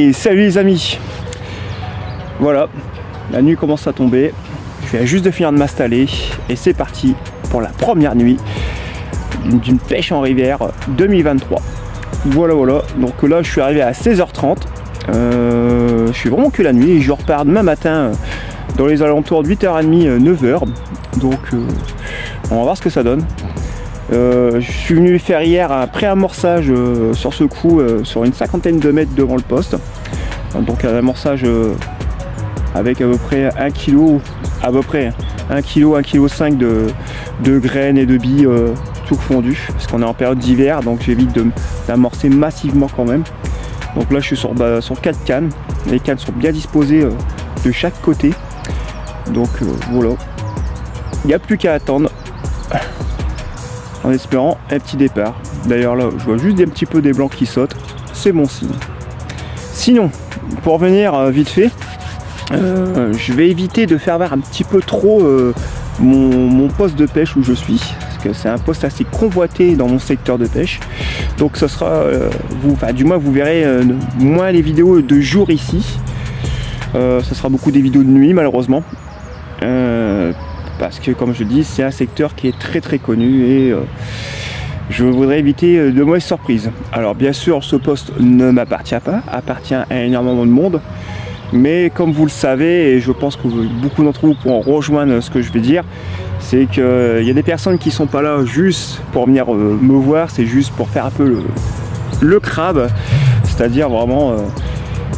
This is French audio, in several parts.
Allez, salut les amis. Voilà, la nuit commence à tomber. Je viens juste de finir de m'installer et c'est parti pour la première nuit d'une pêche en rivière 2023. Voilà, donc là je suis arrivé à 16h30. Je suis vraiment que la nuit et je repars demain matin dans les alentours de 8h30, 9h. Donc on va voir ce que ça donne. Je suis venu faire hier un pré-amorçage sur ce coup sur une cinquantaine de mètres devant le poste. Donc un amorçage avec à peu près 1 kg, à peu près 1 kg, 1,5 kg de graines et de billes tout fondu. Parce qu'on est en période d'hiver, donc j'évite d'amorcer massivement quand même. Donc là je suis sur 4 cannes. Les cannes sont bien disposées de chaque côté. Donc voilà. Il n'y a plus qu'à attendre. En espérant un petit départ. D'ailleurs là je vois juste des petits peu des blancs qui sautent, c'est bon signe. Sinon, pour revenir vite fait, je vais éviter de faire voir un petit peu trop mon poste de pêche où je suis, parce que c'est un poste assez convoité dans mon secteur de pêche. Donc ce sera, du moins vous verrez moins les vidéos de jour ici. Ce sera beaucoup des vidéos de nuit malheureusement. Parce que comme je dis, c'est un secteur qui est très connu et je voudrais éviter de mauvaises surprises. Alors bien sûr ce poste ne m'appartient pas, appartient à énormément de monde, mais comme vous le savez, et je pense que beaucoup d'entre vous pourront rejoindre ce que je vais dire, c'est qu'il y a des personnes qui sont pas là juste pour venir me voir, c'est juste pour faire un peu le crabe, c'est-à-dire vraiment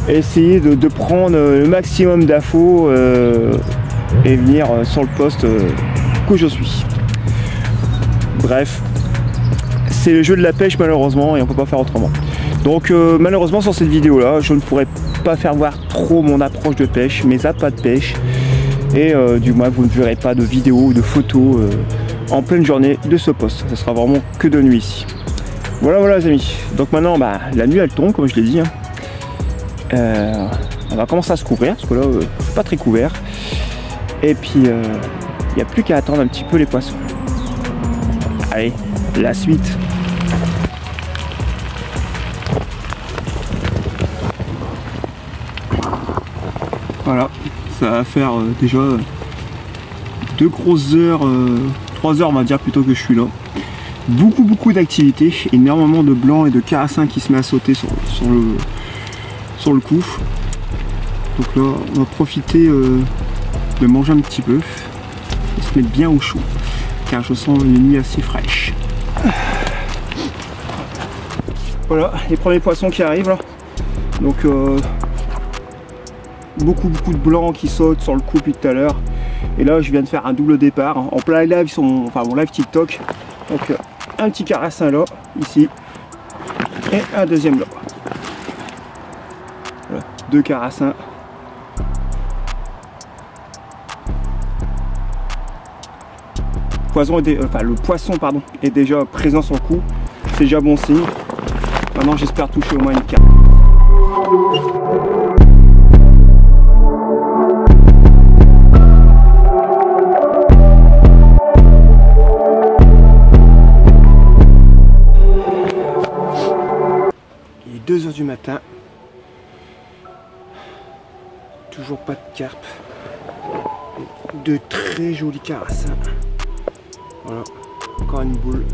essayer de prendre le maximum d'infos et venir sur le poste où je suis. Bref, c'est le jeu de la pêche malheureusement et on peut pas faire autrement. Donc malheureusement sur cette vidéo là je ne pourrais pas faire voir trop mon approche de pêche, mes appâts de pêche, et du moins vous ne verrez pas de vidéos ou de photos en pleine journée de ce poste. Ce sera vraiment que de nuit ici. Voilà les amis, donc maintenant la nuit elle tombe comme je l'ai dit hein. On va commencer à se couvrir parce que là c'est pas très couvert. Et puis, il n'y a plus qu'à attendre un petit peu les poissons. Allez, la suite. Voilà, ça va faire déjà 2 grosses heures, 3 heures on va dire plutôt que je suis là. Beaucoup d'activités, énormément de blancs et de carassins qui se met à sauter sur le coup. Donc là, on va profiter de manger un petit peu et se mettre bien au chaud car je sens une nuit assez fraîche. Voilà les premiers poissons qui arrivent là. Donc beaucoup de blancs qui sautent sur le coup depuis tout à l'heure, et là je viens de faire un double départ en plein live sur mon live TikTok. Donc un petit carassin là ici et un deuxième là. Voilà, 2 carassins. Le poisson est déjà présent sur le coup, c'est déjà bon signe. Maintenant j'espère toucher au moins une carte. Il est 2 h du matin, toujours pas de carpe, de très jolis carassins. Voilà, encore une boule.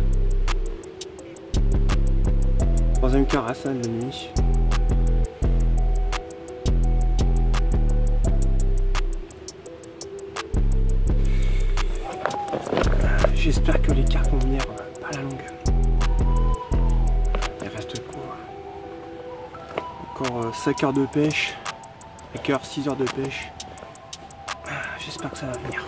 3e carassin de nuit. J'espère que les carpes vont venir par la longue. Il reste quoi? Encore 5 heures de pêche. 5 heures, 6 heures de pêche. J'espère que ça va venir.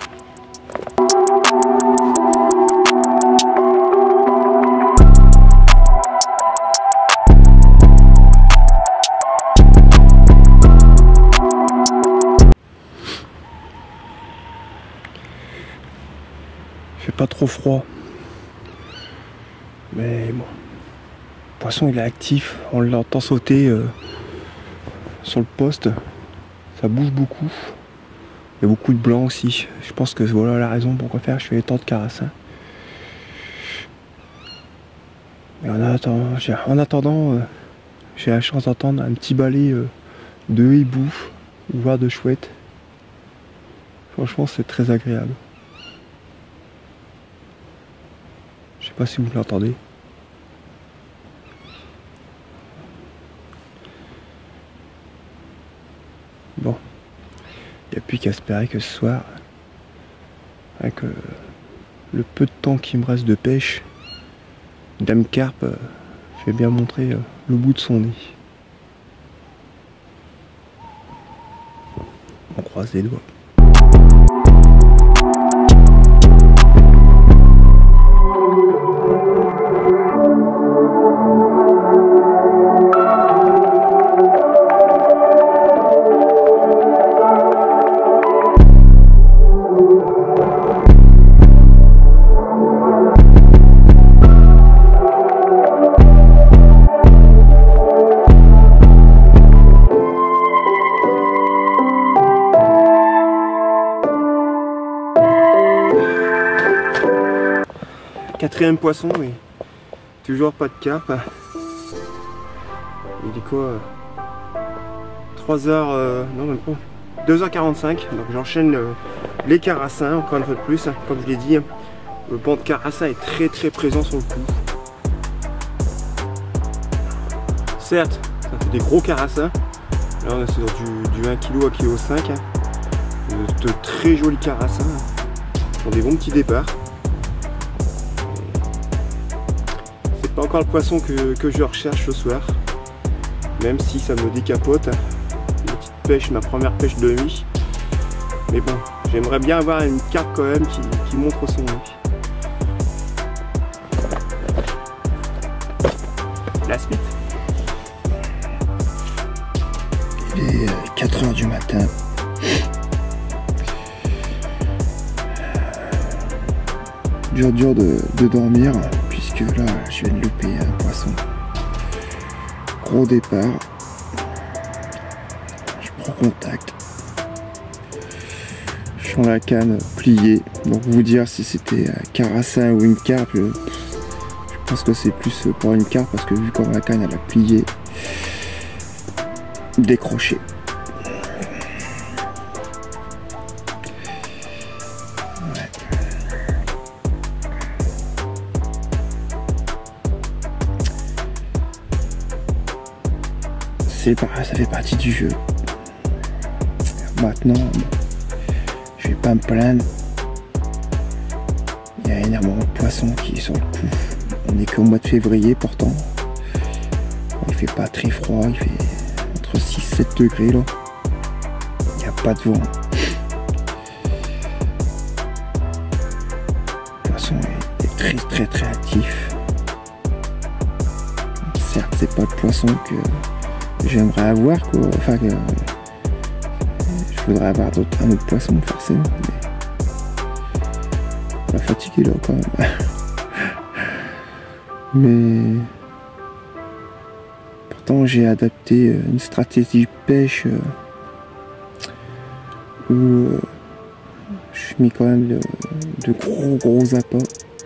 Pas trop froid, mais bon, le poisson il est actif, on l'entend sauter sur le poste, ça bouge beaucoup, il y a beaucoup de blanc aussi. Je pense que voilà la raison pour quoi faire, je fais tant de carassins. Mais en attendant, j'ai la chance d'entendre un petit balai de hibou, voire de chouette. Franchement, c'est très agréable. Je sais pas si vous l'entendez. Bon, il n'y a plus qu'à espérer que ce soir, avec le peu de temps qui me reste de pêche, Dame Carpe fait bien montrer le bout de son nez. On croise les doigts. Quatrième poisson, mais toujours pas de carpe. Il est quoi 3h, non même pas, 2h45, donc j'enchaîne les carassins, encore une fois de plus, comme je l'ai dit, le banc de carassin est très présent sur le coup. Certes, ça fait des gros carassins, là on est sur du 1 kg à 1,5 kg, de très jolis carassins, pour des bons petits départs. Pas encore le poisson que je recherche ce soir, même si ça me décapote. Une petite pêche, ma première pêche de nuit. Mais bon, j'aimerais bien avoir une carpe quand même qui montre son nez. La suite. Il est 4 h du matin. Dur de dormir. Que là je viens de louper un poisson. Gros départ. Je prends contact. Je sens la canne pliée. Donc vous dire si c'était un carassin ou une carpe, je pense que c'est plus pour une carpe parce que vu comme la canne elle a plié, décroché. Ça fait partie du jeu. Maintenant, je vais pas me plaindre. Il y a énormément de poissons qui est sur le coup. On est qu'au mois de février pourtant. Il fait pas très froid, il fait entre 6-7 degrés là. Il n'y a pas de vent. Le poisson est très actif. Certes, c'est pas le poisson que j'aimerais avoir quoi, enfin que je voudrais avoir un autre poisson forcément, mais pas fatigué là quand même. Mais pourtant j'ai adapté une stratégie de pêche où je mets quand même de gros appâts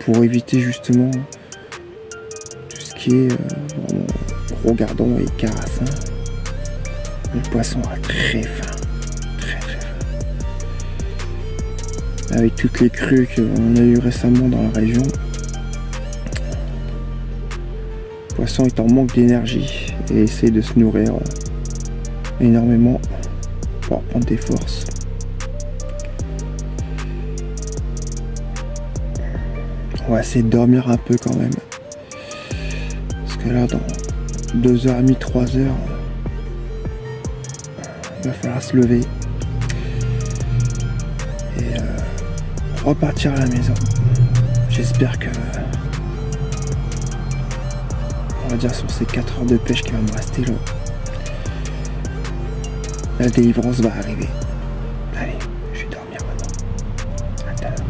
pour éviter justement tout ce qui est vraiment gros gardons et carassins. Le poisson a très faim, très faim. Avec toutes les crues qu'on a eu récemment dans la région, le poisson est en manque d'énergie et essaie de se nourrir énormément pour prendre des forces. On va essayer de dormir un peu quand même, parce que là dans 2h30, 3h, il va falloir se lever et repartir à la maison. J'espère que, on va dire sur ces 4 heures de pêche qui va me rester là, la délivrance va arriver. Allez, je vais dormir maintenant. À tout à l'heure.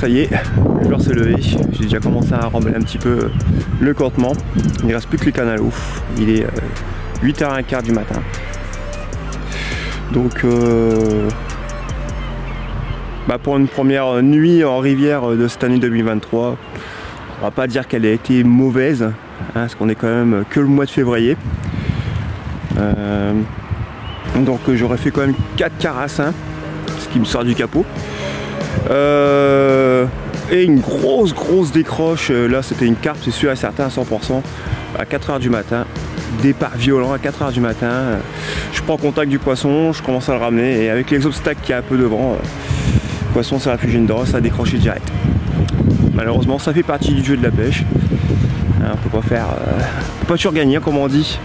ça y est, l'heure s'est levée. J'ai déjà commencé à remballer un petit peu le campement. Il ne reste plus que les cannes à l'eau. Il est 8h15 du matin. Donc pour une première nuit en rivière de cette année 2023, on va pas dire qu'elle a été mauvaise, hein, parce qu'on est quand même que le mois de février. Donc j'aurais fait quand même 4 carassins, ce qui me sort du capot. Et une grosse décroche, là c'était une carpe, c'est sûr et certain à 100%, à 4h du matin. Départ violent à 4h du matin, je prends contact du poisson, je commence à le ramener et avec les obstacles qu'il y a un peu devant, le poisson s'est réfugié dedans, ça a décroché direct. Malheureusement ça fait partie du jeu de la pêche, on peut pas faire, on peut pas toujours gagner comme on dit,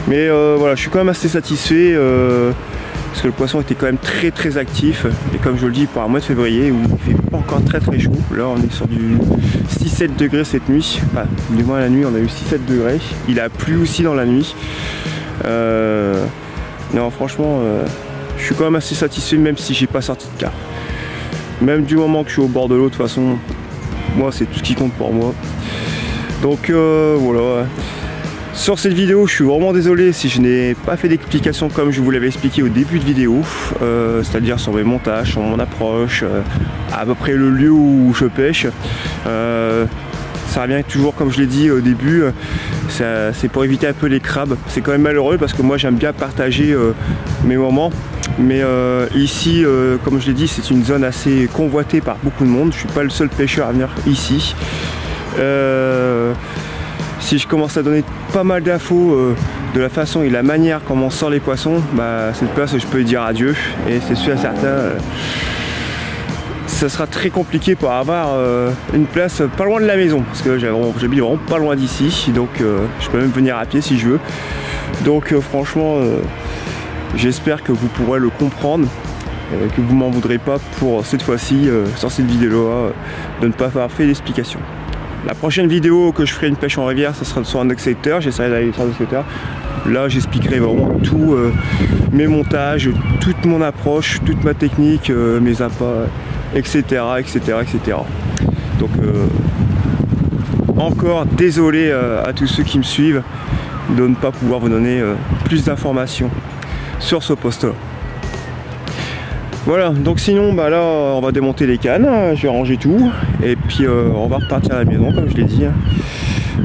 mais voilà, je suis quand même assez satisfait parce que le poisson était quand même très actif et comme je le dis pour un mois de février où il fait pas encore très chaud, là on est sur du 6-7 degrés cette nuit, enfin, du moins la nuit on a eu 6-7 degrés, il a plu aussi dans la nuit, non franchement je suis quand même assez satisfait même si j'ai pas sorti de carpe, même du moment que je suis au bord de l'eau de toute façon, moi c'est tout ce qui compte pour moi, donc voilà. Sur cette vidéo, je suis vraiment désolé si je n'ai pas fait d'explication comme je vous l'avais expliqué au début de vidéo, c'est-à-dire sur mes montages, sur mon approche, à peu près le lieu où je pêche. Ça revient toujours, comme je l'ai dit au début, c'est pour éviter un peu les crabes. C'est quand même malheureux parce que moi j'aime bien partager mes moments. Mais ici, comme je l'ai dit, c'est une zone assez convoitée par beaucoup de monde. Je ne suis pas le seul pêcheur à venir ici. Si je commence à donner pas mal d'infos de la façon et la manière comment on sort les poissons, cette place je peux dire adieu et c'est sûr et certain ça sera très compliqué pour avoir une place pas loin de la maison parce que j'habite vraiment pas loin d'ici, donc je peux même venir à pied si je veux, donc franchement j'espère que vous pourrez le comprendre, que vous m'en voudrez pas pour cette fois-ci sur cette vidéo là de ne pas avoir fait d'explication. La prochaine vidéo que je ferai une pêche en rivière, ça sera sur un secteur, j'essaierai d'aller sur un secteur. Là j'expliquerai vraiment tout, mes montages, toute mon approche, toute ma technique, mes appâts, etc. Donc encore désolé à tous ceux qui me suivent de ne pas pouvoir vous donner plus d'informations sur ce poste-là. Voilà, donc sinon là on va démonter les cannes, je vais ranger tout et puis on va repartir à la maison comme je l'ai dit.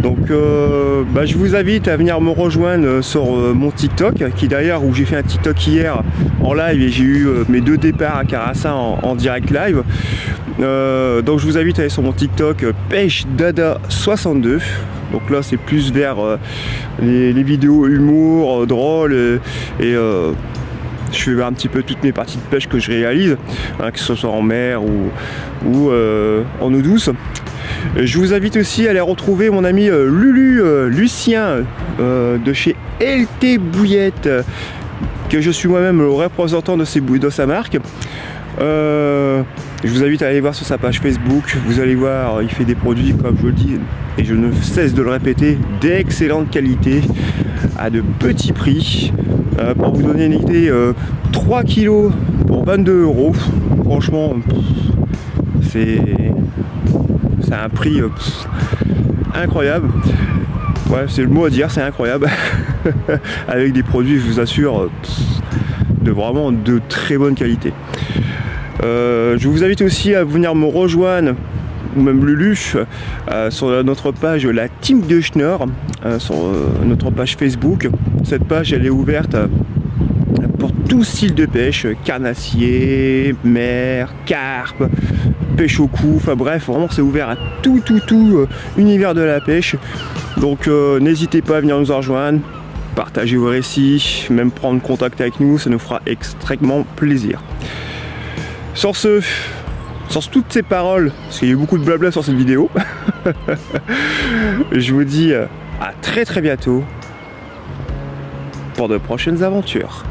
Donc je vous invite à venir me rejoindre sur mon TikTok, qui d'ailleurs où j'ai fait un TikTok hier en live et j'ai eu mes 2 départs à Carassin en direct live. Donc je vous invite à aller sur mon TikTok Pêche Dada 62. Donc là c'est plus vers les vidéos humour, drôles et je fais un petit peu toutes mes parties de pêche que je réalise, que ce soit en mer ou en eau douce. Je vous invite aussi à aller retrouver mon ami Lucien de chez LT Bouillette, que je suis moi-même le représentant de sa marque. Je vous invite à aller voir sur sa page Facebook, vous allez voir, il fait des produits comme je le dis, et je ne cesse de le répéter, d'excellente qualité, à de petits prix. Pour vous donner une idée, 3 kg pour 22 €, franchement, c'est un prix incroyable. Ouais, c'est le mot à dire, c'est incroyable. Avec des produits, je vous assure, de vraiment de très bonne qualité. Je vous invite aussi à venir me rejoindre, ou même Lulu, sur notre page La Team de Schnorr, sur notre page Facebook. Cette page elle est ouverte pour tout style de pêche, carnassier, mer, carpe, pêche au cou, enfin bref, vraiment c'est ouvert à tout univers de la pêche. Donc n'hésitez pas à venir nous rejoindre, partager vos récits, même prendre contact avec nous, ça nous fera extrêmement plaisir. Sur toutes ces paroles, parce qu'il y a eu beaucoup de blabla sur cette vidéo, je vous dis à très bientôt pour de prochaines aventures.